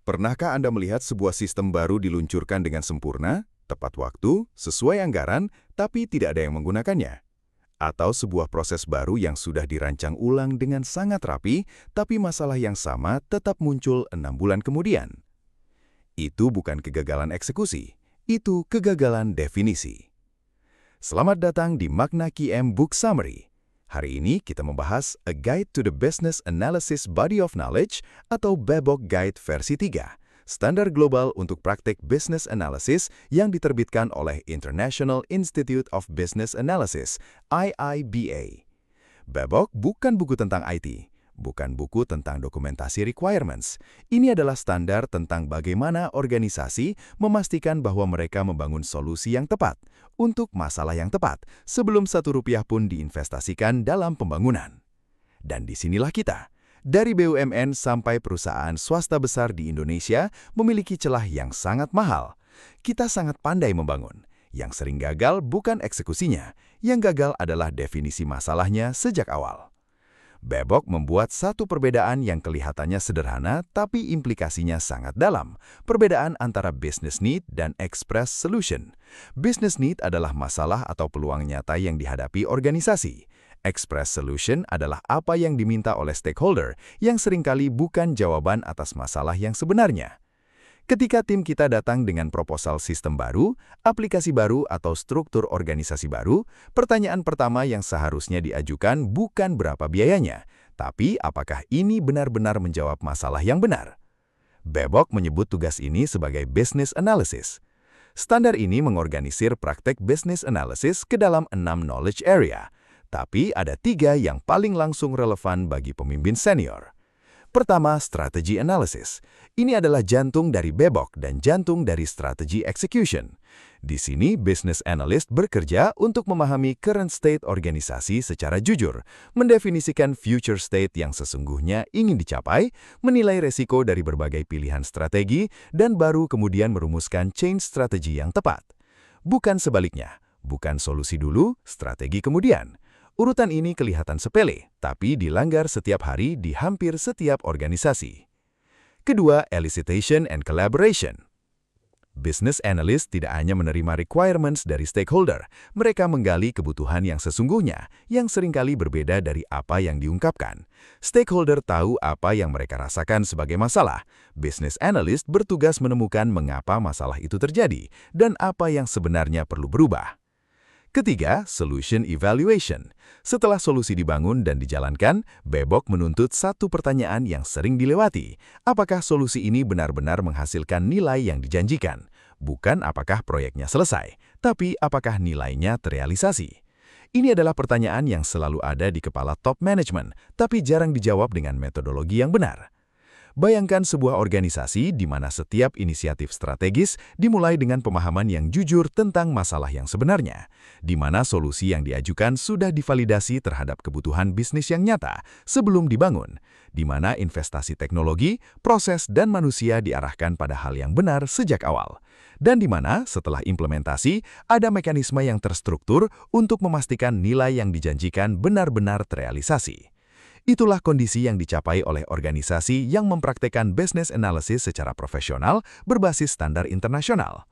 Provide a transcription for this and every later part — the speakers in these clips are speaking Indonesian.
Pernahkah Anda melihat sebuah sistem baru diluncurkan dengan sempurna, tepat waktu, sesuai anggaran, tapi tidak ada yang menggunakannya? Atau sebuah proses baru yang sudah dirancang ulang dengan sangat rapi, tapi masalah yang sama tetap muncul 6 bulan kemudian? Itu bukan kegagalan eksekusi, itu kegagalan definisi. Selamat datang di Magna QM Book Summary. Hari ini kita membahas A Guide to the Business Analysis Body of Knowledge atau BEBOK Guide versi 3, standar global untuk praktik business analysis yang diterbitkan oleh International Institute of Business Analysis, IIBA. BEBOK bukan buku tentang IT, bukan buku tentang dokumentasi requirements. Ini adalah standar tentang bagaimana organisasi memastikan bahwa mereka membangun solusi yang tepat untuk masalah yang tepat sebelum Rp1 pun diinvestasikan dalam pembangunan. Dan disinilah kita, dari BUMN sampai perusahaan swasta besar di Indonesia memiliki celah yang sangat mahal. Kita sangat pandai membangun. Yang sering gagal bukan eksekusinya, yang gagal adalah definisi masalahnya sejak awal. BEBOK membuat satu perbedaan yang kelihatannya sederhana tapi implikasinya sangat dalam. Perbedaan antara business need dan express solution. Business need adalah masalah atau peluang nyata yang dihadapi organisasi. Express solution adalah apa yang diminta oleh stakeholder yang seringkali bukan jawaban atas masalah yang sebenarnya. Ketika tim kita datang dengan proposal sistem baru, aplikasi baru atau struktur organisasi baru, pertanyaan pertama yang seharusnya diajukan bukan berapa biayanya, tapi apakah ini benar-benar menjawab masalah yang benar. BEBOK menyebut tugas ini sebagai business analysis. Standar ini mengorganisir praktek business analysis ke dalam 6 knowledge area, tapi ada 3 yang paling langsung relevan bagi pemimpin senior. Pertama, strategi analysis. Ini adalah jantung dari BEBOK dan jantung dari strategi execution. Di sini, business analyst bekerja untuk memahami current state organisasi secara jujur, mendefinisikan future state yang sesungguhnya ingin dicapai, menilai resiko dari berbagai pilihan strategi, dan baru kemudian merumuskan change strategi yang tepat. Bukan sebaliknya, bukan solusi dulu, strategi kemudian. Urutan ini kelihatan sepele, tapi dilanggar setiap hari di hampir setiap organisasi. Kedua, elicitation and collaboration. Business analyst tidak hanya menerima requirements dari stakeholder, mereka menggali kebutuhan yang sesungguhnya, yang seringkali berbeda dari apa yang diungkapkan. Stakeholder tahu apa yang mereka rasakan sebagai masalah. Business analyst bertugas menemukan mengapa masalah itu terjadi, dan apa yang sebenarnya perlu berubah. Ketiga, solution evaluation. Setelah solusi dibangun dan dijalankan, BEBOK menuntut satu pertanyaan yang sering dilewati. Apakah solusi ini benar-benar menghasilkan nilai yang dijanjikan? Bukan apakah proyeknya selesai, tapi apakah nilainya terrealisasi. Ini adalah pertanyaan yang selalu ada di kepala top management, tapi jarang dijawab dengan metodologi yang benar. Bayangkan sebuah organisasi di mana setiap inisiatif strategis dimulai dengan pemahaman yang jujur tentang masalah yang sebenarnya, di mana solusi yang diajukan sudah divalidasi terhadap kebutuhan bisnis yang nyata sebelum dibangun, di mana investasi teknologi, proses, dan manusia diarahkan pada hal yang benar sejak awal, dan di mana setelah implementasi ada mekanisme yang terstruktur untuk memastikan nilai yang dijanjikan benar-benar terrealisasi. Itulah kondisi yang dicapai oleh organisasi yang mempraktekkan business analysis secara profesional berbasis standar internasional.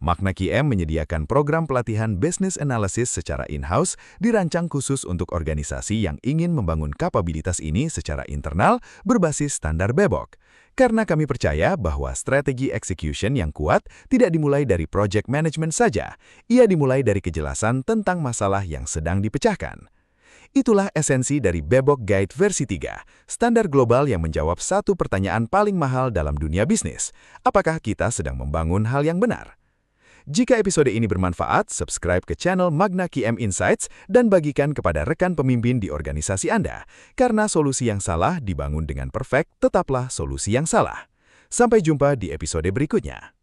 Magna QM menyediakan program pelatihan business analysis secara in-house dirancang khusus untuk organisasi yang ingin membangun kapabilitas ini secara internal berbasis standar BEBOK. Karena kami percaya bahwa strategi execution yang kuat tidak dimulai dari project management saja, ia dimulai dari kejelasan tentang masalah yang sedang dipecahkan. Itulah esensi dari BEBOK Guide versi 3, standar global yang menjawab satu pertanyaan paling mahal dalam dunia bisnis. Apakah kita sedang membangun hal yang benar? Jika episode ini bermanfaat, subscribe ke channel Magna QM Insights dan bagikan kepada rekan pemimpin di organisasi Anda. Karena solusi yang salah dibangun dengan perfect, tetaplah solusi yang salah. Sampai jumpa di episode berikutnya.